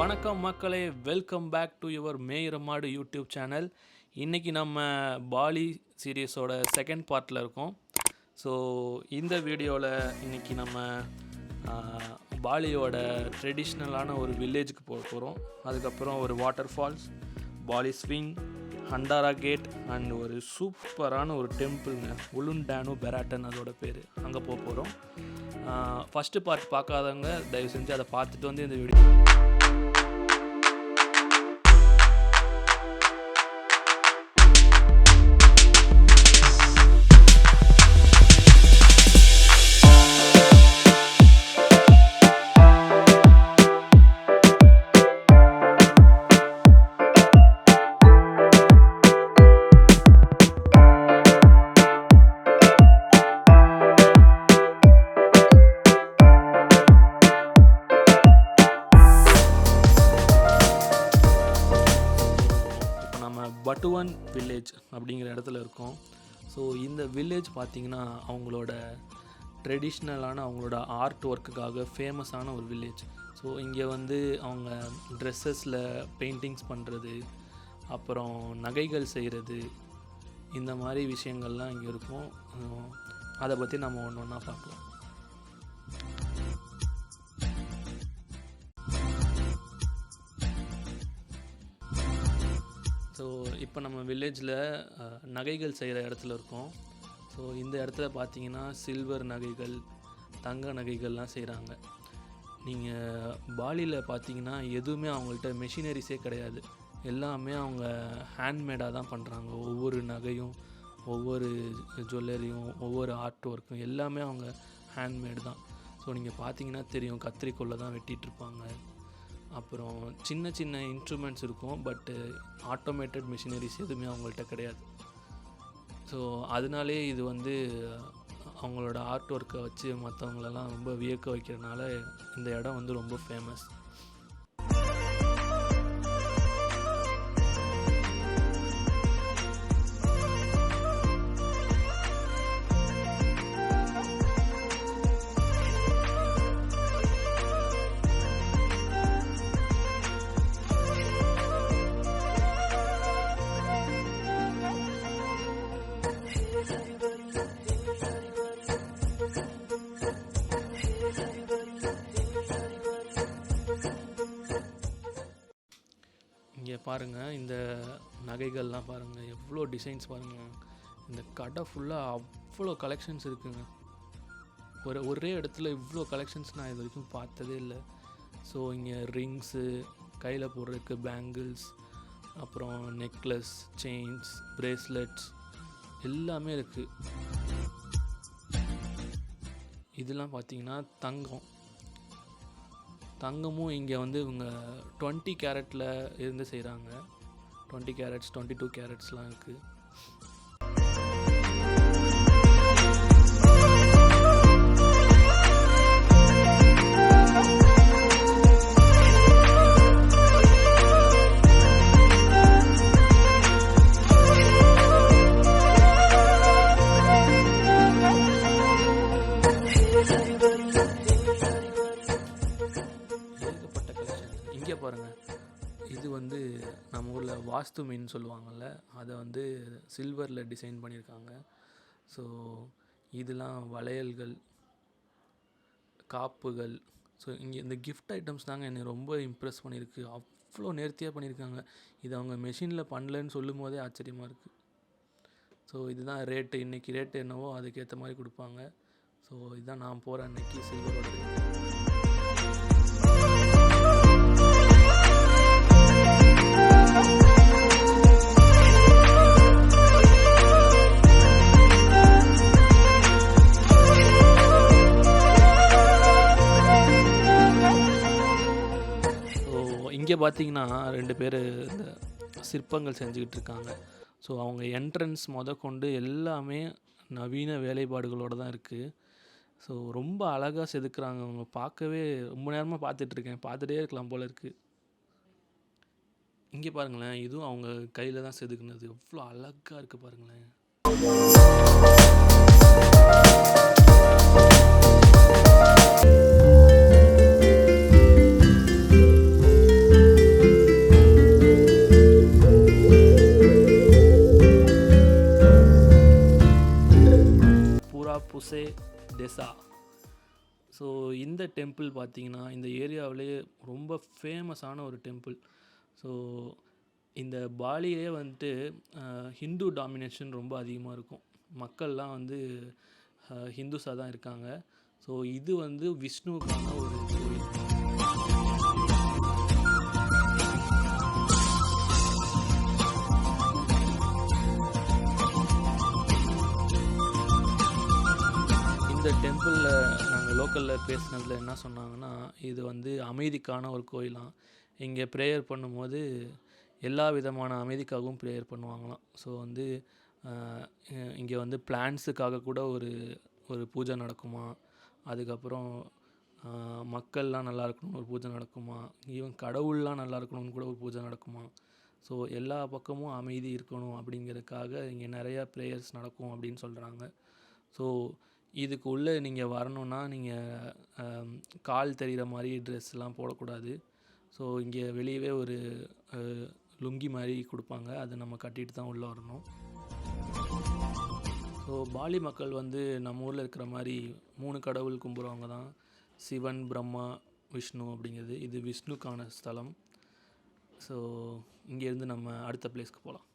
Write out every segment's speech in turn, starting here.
வணக்கம் மக்களே, welcome back to your மேயிரமாடு யூடியூப் சேனல். இன்றைக்கி நம்ம பாலி சீரீஸோட செகண்ட் பார்ட்டில் இருக்கோம். ஸோ இந்த வீடியோவில் இன்றைக்கி நம்ம பாலியோட ட்ரெடிஷ்னலான ஒரு வில்லேஜுக்கு போக போகிறோம். அதுக்கப்புறம் ஒரு water falls, Bali swing, Handara gate and ஒரு சூப்பரான ஒரு டெம்பிள்ங்க, உலுண்டானு பெராட்டன் அதோட பேர். அங்கே போக போகிறோம். ஃபஸ்ட்டு பார்ட் பார்க்காதவங்க தயவு செஞ்சு அதை பார்த்துட்டு வந்து இந்த வீடியோ பட்டுவன் வில்லேஜ் அப்படிங்கிற இடத்துல இருக்கோம். ஸோ இந்த வில்லேஜ் பார்த்திங்கன்னா அவங்களோட ட்ரெடிஷ்னலான அவங்களோட ஆர்ட் ஒர்க்குக்காக ஃபேமஸான ஒரு வில்லேஜ். ஸோ இங்கே வந்து அவங்க ட்ரெஸ்ஸஸில் பெயிண்டிங்ஸ் பண்ணுறது, அப்புறம் நகைகள் செய்கிறது, இந்த மாதிரி விஷயங்கள்லாம் இங்கே இருக்கும். அதை பற்றி நம்ம ஒன்று ஒன்றா பார்க்கலாம். ஸோ இப்போ நம்ம வில்லேஜில் நகைகள் செய்கிற இடத்துல இருக்கோம். ஸோ இந்த இடத்துல பார்த்தீங்கன்னா சில்வர் நகைகள், தங்க நகைகள்லாம் செய்கிறாங்க. நீங்கள் பாலியில் பார்த்தீங்கன்னா எதுவுமே அவங்கள்ட்ட மெஷினரிஸே கிடையாது. எல்லாமே அவங்க ஹேண்ட்மேடாக தான் பண்ணுறாங்க. ஒவ்வொரு நகையும், ஒவ்வொரு ஜுவல்லரியும், ஒவ்வொரு ஆர்ட் ஒர்க்கும் எல்லாமே அவங்க ஹேண்ட்மேடு தான். ஸோ நீங்கள் பார்த்தீங்கன்னா தெரியும், கத்திரிக்கோல்ல தான் வெட்டிகிட்ருப்பாங்க. அப்புறம் சின்ன சின்ன இன்ஸ்ட்ருமெண்ட்ஸ் இருக்கும், பட்டு ஆட்டோமேட்டட் மிஷினரிஸ் எதுவுமே அவங்கள்ட்ட கிடையாது. ஸோ அதனாலே இது வந்து அவங்களோட ஆர்ட் ஒர்க்கை வச்சு மற்றவங்களெல்லாம் ரொம்ப வியக்க வைக்கிறதுனால இந்த இடம் வந்து ரொம்ப ஃபேமஸ். இங்கே பாருங்கள், இந்த நகைகள்லாம் பாருங்கள், எவ்வளோ டிசைன்ஸ் பாருங்கள். இந்த கடை ஃபுல்லாக அவ்வளோ கலெக்ஷன்ஸ் இருக்குங்க. ஒரே இடத்துல இவ்வளோ கலெக்ஷன்ஸ் நான் இது வரைக்கும் பார்த்ததே இல்லை. ஸோ இங்கே ரிங்ஸு, கையில் போடுறதுக்கு பேங்கிள்ஸ், அப்புறம் நெக்லஸ், செயின்ஸ், பிரேஸ்லெட்ஸ் எல்லாமே இருக்குது. இதெல்லாம் பார்த்தீங்கன்னா தங்கமும் இங்கே வந்து இவங்க 20 கேரட்டில் இருந்து செய்கிறாங்க. 20 கேரட்ஸ், 22 கேரட்ஸ்லாம் இருக்குது. பாருங்கள், இது வந்து நம்ம ஊரில் வாஸ்து மீன் சொல்லுவாங்கள்ல, அதை வந்து சில்வரில் டிசைன் பண்ணியிருக்காங்க. ஸோ இதெல்லாம் வளையல்கள், காப்புகள். ஸோ இங்கே இந்த கிஃப்ட் ஐட்டம்ஸ் தாங்க என்னை ரொம்ப இம்ப்ரெஸ் பண்ணியிருக்கு. அவ்வளோ நேர்த்தியாக பண்ணியிருக்காங்க. இது அவங்க மெஷினில் பண்ணலன்னு சொல்லும் போதே ஆச்சரியமாக இருக்குது. ஸோ இதுதான் ரேட்டு, இன்றைக்கி ரேட்டு என்னவோ அதுக்கேற்ற மாதிரி கொடுப்பாங்க. ஸோ இதுதான் நான் போகிற அன்னைக்கு சில்வரோட ரேட்டு. இங்கே பார்த்தீங்கன்னா 2 பேர் இந்த சிற்பங்கள் செஞ்சுக்கிட்டு இருக்காங்க. ஸோ அவங்க என்ட்ரன்ஸ் கொண்டு எல்லாமே நவீன வேலைப்பாடுகளோடு தான் இருக்குது. ஸோ ரொம்ப அழகாக செதுக்குறாங்க. அவங்க பார்க்கவே ரொம்ப நேரமாக பார்த்துட்ருக்கேன், பார்த்துட்டே இருக்கலாம் போல் இருக்குது. இங்கே பாருங்களேன், இதுவும் அவங்க கையில் தான் செதுக்குனது. எவ்வளோ அழகாக இருக்குது பாருங்களேன். டெம்பிள் பார்த்தீங்கன்னா, இந்த ஏரியாவிலேயே ரொம்ப ஃபேமஸான ஒரு டெம்பிள். ஸோ இந்த பாலியே வந்துட்டு ஹிந்து டாமினேஷன் ரொம்ப அதிகமாக இருக்கும். மக்கள்லாம் வந்து ஹிந்துஸாக தான் இருக்காங்க. ஸோ இது வந்து விஷ்ணுவுக்கான ஒரு கோயில். இந்த டெம்பிளில் நாங்கள் லோக்கலில் பேசினதில் என்ன சொன்னாங்கன்னா, இது வந்து அமைதிக்கான ஒரு கோயிலாம். இங்கே ப்ரேயர் பண்ணும்போது எல்லா விதமான அமைதிக்காகவும் ப்ரேயர் பண்ணுவாங்களாம். ஸோ வந்து இங்கே வந்து பிளான்ட்ஸுக்காக கூட ஒரு ஒரு பூஜை நடக்குமா. அதுக்கப்புறம் மக்கள்லாம் நல்லா இருக்கணும்னு ஒரு பூஜை நடக்குமா. ஈவன் கடவுள்லாம் நல்லா இருக்கணும்னு கூட ஒரு பூஜை நடக்குமா. ஸோ எல்லா பக்கமும் அமைதி இருக்கணும் அப்படிங்கிறதுக்காக இங்கே நிறையா ப்ரேயர்ஸ் நடக்கும் அப்படின்னு சொல்கிறாங்க. ஸோ இதுக்கு உள்ளே நீங்கள் வரணுன்னா நீங்கள் கால் தெரிகிற மாதிரி ட்ரெஸ்லாம் போடக்கூடாது. ஸோ இங்கே வெளியவே ஒரு லுங்கி மாதிரி கொடுப்பாங்க. அதை நம்ம கட்டிட்டு தான் உள்ளே வரணும். ஸோ பாலி மக்கள் வந்து நம்ம ஊரில் இருக்கிற மாதிரி 3 கடவுள் கும்பிட்றவங்க தான். சிவன், பிரம்மா, விஷ்ணு அப்படிங்கிறது. இது விஷ்ணுக்கான ஸ்தலம். ஸோ இங்கேருந்து நம்ம அடுத்த பிளேஸ்க்கு போகலாம்.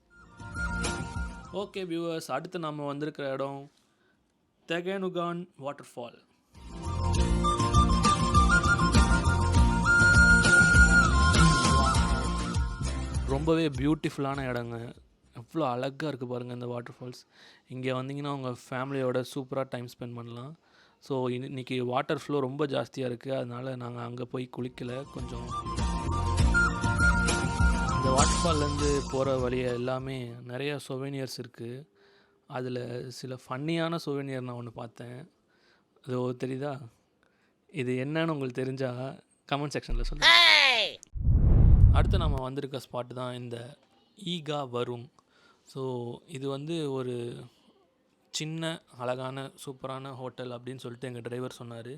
ஓகே வியூவர்ஸ், அடுத்து நம்ம வந்திருக்கிற இடம் தெகேனுகான் வாட்டர்ஃபால். ரொம்பவே பியூட்டிஃபுல்லான இடங்க. எவ்வளோ அழகாக இருக்குது பாருங்கள் இந்த வாட்டர் ஃபால்ஸ். இங்கே வந்தீங்கன்னா உங்கள் ஃபேமிலியோட சூப்பராக டைம் ஸ்பெண்ட் பண்ணலாம். ஸோ இன்றைக்கி வாட்டர் ஃப்ளோ ரொம்ப ஜாஸ்தியாக இருக்குது. அதனால் நாங்கள் அங்கே போய் குளிக்கலை. கொஞ்சம் இந்த வாட்டர் ஃபால்லேருந்து போகிற வழியை எல்லாமே நிறையா சொவெனியர்ஸ் இருக்குது. அதில் சில ஃபன்னியான சொவெனியர் நான் ஒன்று பார்த்தேன். அது தெரியுதா? இது என்னன்னு உங்களுக்கு தெரிஞ்சால் கமெண்ட் செக்ஷனில் சொல்லுங்கள். அடுத்து நம்ம வந்திருக்க ஸ்பாட்டு தான் இந்த ஈகா வரும். ஸோ இது வந்து ஒரு சின்ன அழகான சூப்பரான ஹோட்டல் அப்படின்னு சொல்லிட்டு எங்கள் டிரைவர் சொன்னார்.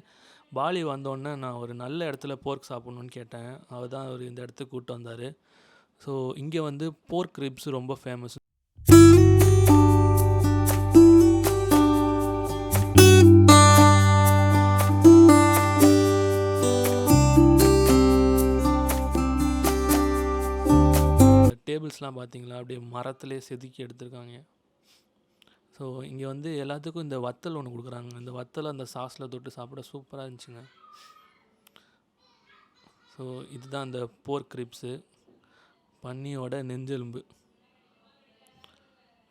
பாலி வந்தோடனே நான் ஒரு நல்ல இடத்துல போர்க் சாப்பிட்ணுன்னு கேட்டேன். அவர் தான் அவர் இந்த இடத்துக்கு கூப்பிட்டு வந்தார். ஸோ இங்கே வந்து போர்க் ரிப்ஸ் ரொம்ப ஃபேமஸ். டேபிள்ஸ்லாம் பார்த்தீங்களா, அப்படியே மரத்துலேயே செதுக்கி எடுத்துருக்காங்க. ஸோ இங்கே வந்து எல்லாத்துக்கும் இந்த வத்தல் ஒன்று கொடுக்குறாங்க. இந்த வத்தலை அந்த சாஸில் தொட்டு சாப்பிட சூப்பராக இருந்துச்சுங்க. ஸோ இதுதான் அந்த போர்க் ரிப்ஸு, பன்னியோட நெஞ்செலும்பு.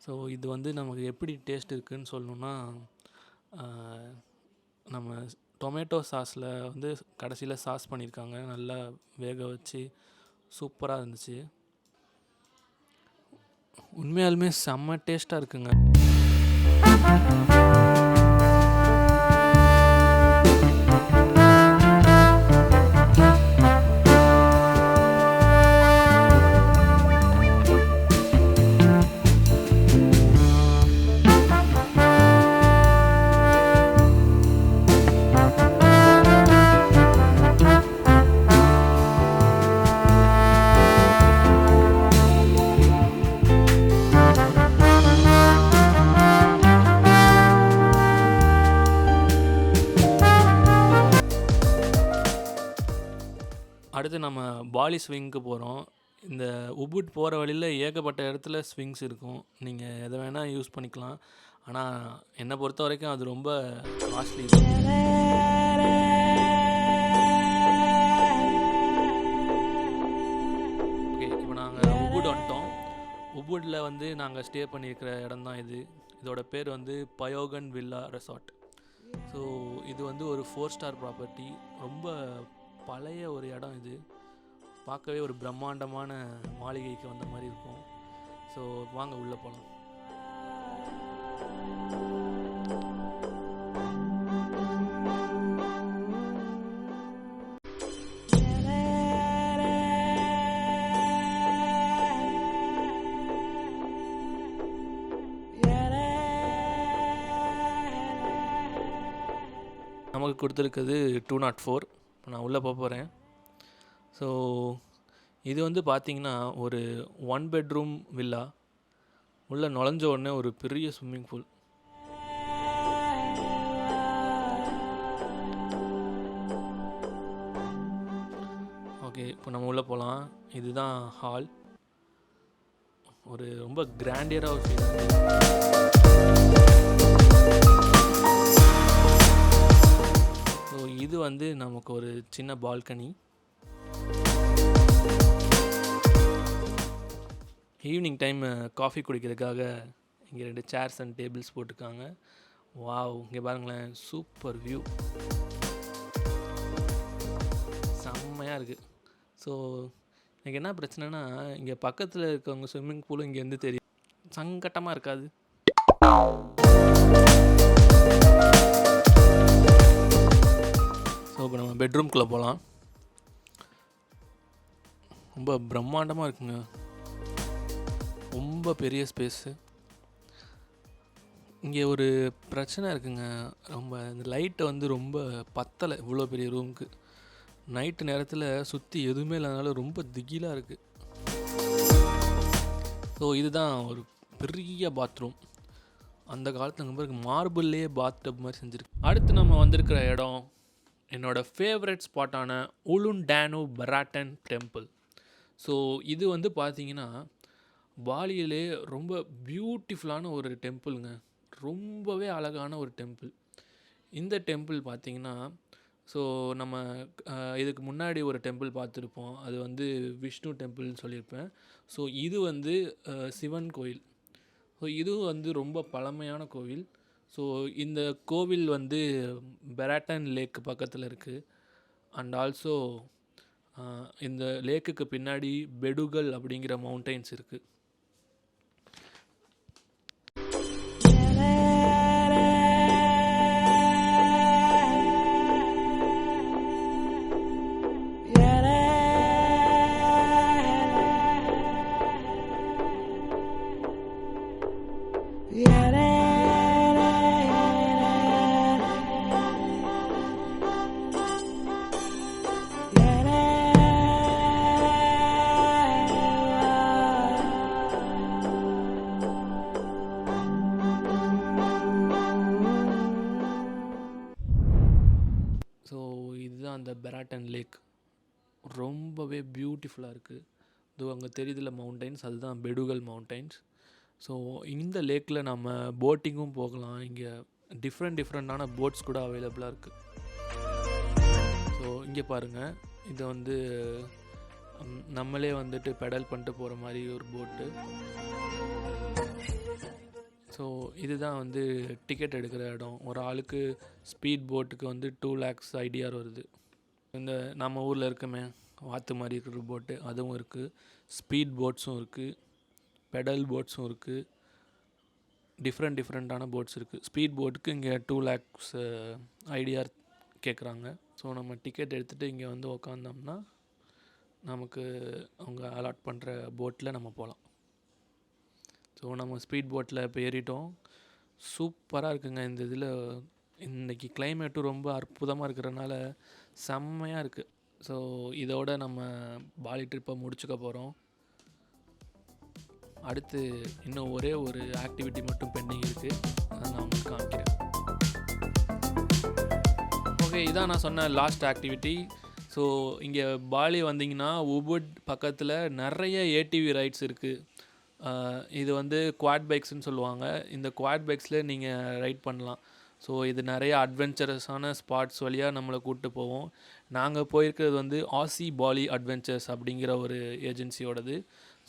ஸோ இது வந்து நமக்கு எப்படி டேஸ்ட் இருக்குதுன்னு சொல்லணுன்னா, நம்ம டொமேட்டோ சாஸில் வந்து கடைசியில் சாஸ் பண்ணியிருக்காங்க. நல்லா வேக வச்சு சூப்பராக இருந்துச்சு. உண்மையாலுமே செம்ம டேஸ்ட்டாக இருக்குங்க. அடுத்து நம்ம பாலி ஸ்விங்க்கு போகிறோம். இந்த உபுட் போகிற வழியில் ஏகப்பட்ட இடத்துல ஸ்விங்ஸ் இருக்கும். நீங்கள் எதை வேணால் யூஸ் பண்ணிக்கலாம். ஆனால் என்னை பொறுத்த வரைக்கும் அது ரொம்ப காஸ்ட்லி. ஓகே, இப்போ நாங்கள் உபுட் வந்துட்டோம். உபுட்டில் வந்து நாங்கள் ஸ்டே பண்ணியிருக்கிற இடம் தான் இது. இதோட பேர் வந்து பயோகன் வில்லா ரெசார்ட். ஸோ இது வந்து ஒரு 4 ஸ்டார் ப்ராப்பர்ட்டி. ரொம்ப பழைய ஒரு இடம் இது. பார்க்கவே ஒரு பிரம்மாண்டமான மாளிகைக்கு வந்த மாதிரி இருக்கும். ஸோ வாங்க உள்ளே போகலாம். நமக்கு கொடுத்துருக்குது 204. இப்போ நான் உள்ளே போகிறேன். ஸோ இது வந்து பார்த்திங்கன்னா ஒரு 1 பெட்ரூம் வில்லா. உள்ளே நுழைஞ்ச உடனே ஒரு பெரிய ஸ்விம்மிங் பூல். ஓகே, இப்போ நம்ம உள்ளே போகலாம். இதுதான் ஹால். ஒரு ரொம்ப கிராண்டியராக ஒரு ஃபீல். ஸோ இது வந்து நமக்கு ஒரு சின்ன பால்கனி. ஈவினிங் டைம் காஃபி குடிக்கிறதுக்காக இங்கே 2 சேர்ஸ் அண்ட் டேபிள்ஸ் போட்டிருக்காங்க. வாவ், இங்கே பாருங்களேன், சூப்பர் வியூ, செம்மையாக இருக்குது. ஸோ எனக்கு என்ன பிரச்சனைனா, இங்கே பக்கத்தில் இருக்கவங்க ஸ்விம்மிங் பூலும் இங்கேருந்து தெரியும். சங்கட்டமாக இருக்காது? ஸோ இப்போ நம்ம பெட்ரூம்குள்ளே போகலாம். ரொம்ப பிரம்மாண்டமாக இருக்குங்க, ரொம்ப பெரிய ஸ்பேஸு. இங்கே ஒரு பிரச்சனை இருக்குங்க, ரொம்ப இந்த லைட்டை வந்து ரொம்ப பத்தலை இவ்வளோ பெரிய ரூமுக்கு. நைட்டு நேரத்தில் சுற்றி எதுவுமே இல்லாதனால ரொம்ப திகிலாக இருக்குது. ஸோ இதுதான் ஒரு பெரிய பாத்ரூம். அந்த காலத்தில் பிறகு மார்பிள்லேயே பாத் டப் மாதிரி செஞ்சுருக்கு. அடுத்து நம்ம வந்திருக்கிற இடம் என்னோடய ஃபேவரட் ஸ்பாட்டான உலுண்டானு பராட்டன் டெம்பிள். ஸோ இது வந்து பார்த்திங்கன்னா பாலியிலே ரொம்ப பியூட்டிஃபுல்லான ஒரு டெம்பிளுங்க, ரொம்பவே அழகான ஒரு டெம்பிள். இந்த டெம்பிள் பார்த்திங்கன்னா, ஸோ நம்ம இதுக்கு முன்னாடி ஒரு டெம்பிள் பார்த்துருப்போம், அது வந்து விஷ்ணு டெம்பிள்னு சொல்லியிருப்பேன். ஸோ இது வந்து சிவன் கோயில். ஸோ இதுவும் வந்து ரொம்ப பழமையான கோவில். ஸோ இந்த கோவில் வந்து பெராட்டன் லேக் பக்கத்தில் இருக்குது. அண்ட் ஆல்சோ இந்த லேக்குக்கு பின்னாடி பெடுகல் அப்படிங்கிற மவுண்டெயின்ஸ் இருக்குது. ஸோ இதுதான் அந்த பெராட்டன் லேக், ரொம்பவே பியூட்டிஃபுல்லாக இருக்குது. இதோ அங்கே தெரியுதுல மவுண்டெயின்ஸ், அதுதான் பெடுகல் மவுண்டெயின்ஸ். ஸோ இந்த லேக்கில் நம்ம போட்டிங்கும் போகலாம். இங்கே டிஃப்ரெண்ட்டான போட்ஸ் கூட அவைலபிளாக இருக்குது. ஸோ இங்கே பாருங்கள், இதை வந்து நம்மளே வந்துட்டு பெடல் பண்ணிட்டு போகிற மாதிரி ஒரு போட்டு. ஸோ இதுதான் வந்து டிக்கெட் எடுக்கிற இடம். ஒரு ஆளுக்கு ஸ்பீட் போட்டுக்கு வந்து 2 lakhs ஐடிஆர் வருது. இந்த நம்ம ஊரில் இருக்குமே வாத்து மாதிரி இருக்கிற போட்டு, அதுவும் இருக்குது. ஸ்பீட் போட்ஸும் இருக்குது, பெடல் போட்ஸும் இருக்குது, டிஃப்ரெண்ட்டான போட்ஸ் இருக்குது. ஸ்பீட் போட்டுக்கு இங்கே 2 lakhs ஐடிஆர் கேட்குறாங்க. ஸோ நம்ம டிக்கெட் எடுத்துகிட்டு இங்கே வந்து உக்காந்தோம்னா நமக்கு அவங்க அலாட் பண்ணுற போட்டில் நம்ம போகலாம். ஸோ நம்ம ஸ்பீட் போட்டில் இப்போ ஏறிட்டோம். சூப்பராக இருக்குங்க. இந்த இதில் இன்றைக்கி கிளைமேட்டும் ரொம்ப அற்புதமாக இருக்கிறனால செம்மையாக இருக்குது. ஸோ இதோட நம்ம பாலி ட்ரிப்பை முடிச்சுக்க போகிறோம். அடுத்து இன்னும் ஒரே ஒரு ஆக்டிவிட்டி மட்டும் பெண்டிங் இருக்குது, அதை நான் உங்களுக்கு காமிக்கிறேன். ஓகே, இதான் நான் சொன்ன லாஸ்ட் ஆக்டிவிட்டி. ஸோ இங்கே பாலி வந்தீங்கன்னா உபுட் பக்கத்தில் நிறைய ஏடிவி ரைட்ஸ் இருக்குது. இது வந்து குவாட் பைக்ஸ்ன்னு சொல்லுவாங்க. இந்த குவாட் பைக்ஸில் நீங்கள் ரைட் பண்ணலாம். ஸோ இது நிறைய அட்வென்ச்சரஸான ஸ்பாட்ஸ் வழியாக நம்மளை கூப்பிட்டு போவோம். நாங்கள் போயிருக்கிறது வந்து ஆசி பாலி அட்வென்ச்சர்ஸ் அப்படிங்கிற ஒரு ஏஜென்சியோடது.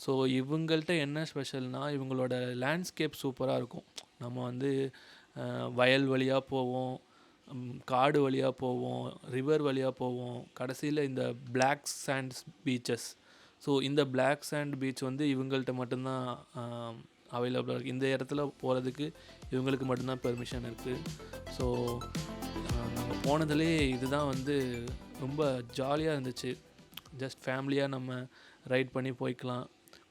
ஸோ இவங்கள்ட்ட என்ன ஸ்பெஷல்னால், இவங்களோட லேண்ட்ஸ்கேப் சூப்பராக இருக்கும். நம்ம வந்து வயல் வழியாக போவோம், காடு வழியாக போவோம், ரிவர் வழியாக போவோம், கடைசியில் இந்த பிளாக் சாண்ட்ஸ் பீச்சஸ். ஸோ இந்த பிளாக் சாண்ட் பீச் வந்து இவங்கள்ட்ட மட்டும்தான் அவைலபிளாக இருக்குது. இந்த இடத்துல போகிறதுக்கு இவங்களுக்கு மட்டும்தான் பெர்மிஷன் இருக்குது. ஸோ நாங்கள் போனதுலேயே இதுதான் வந்து ரொம்ப ஜாலியாக இருந்துச்சு. ஜஸ்ட் ஃபேமிலியாக நம்ம ரைட் பண்ணி போய்க்கலாம்.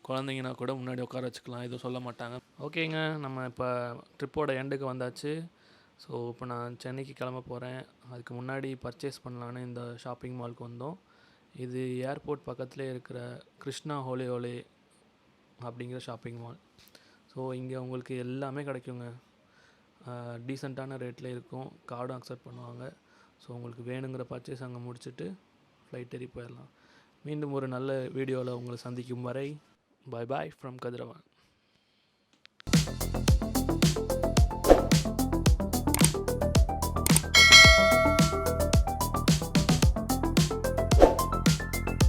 குழந்தைங்கன்னா கூட முன்னாடி உட்கார வச்சுக்கலாம், எதுவும் சொல்ல மாட்டாங்க. ஓகேங்க, நம்ம இப்போ ட்ரிப்போட எண்டுக்கு வந்தாச்சு. ஸோ இப்போ நான் சென்னைக்கு கிளம்ப போகிறேன். அதுக்கு முன்னாடி பர்ச்சேஸ் பண்ணலான்னு இந்த ஷாப்பிங் மாலுக்கு வந்தோம். இது ஏர்போர்ட் பக்கத்துலேயே இருக்கிற கிருஷ்ணா ஹோலே ஹோலே அப்படிங்கிற ஷாப்பிங் மால். ஸோ இங்கே உங்களுக்கு எல்லாமே கிடைக்குங்க, டீசெண்டான ரேட்டில் இருக்கும், கார்டும் அக்செப்ட் பண்ணுவாங்க. ஸோ உங்களுக்கு வேணுங்கிற பர்ச்சேஸ் அங்கே முடிச்சுட்டு ஃப்ளைட் ஏறி போயிடலாம். மீண்டும் ஒரு நல்ல வீடியோவில் உங்களை சந்திக்கும் வரை பாய் பாய் ஃப்ரம் கதிரவன்.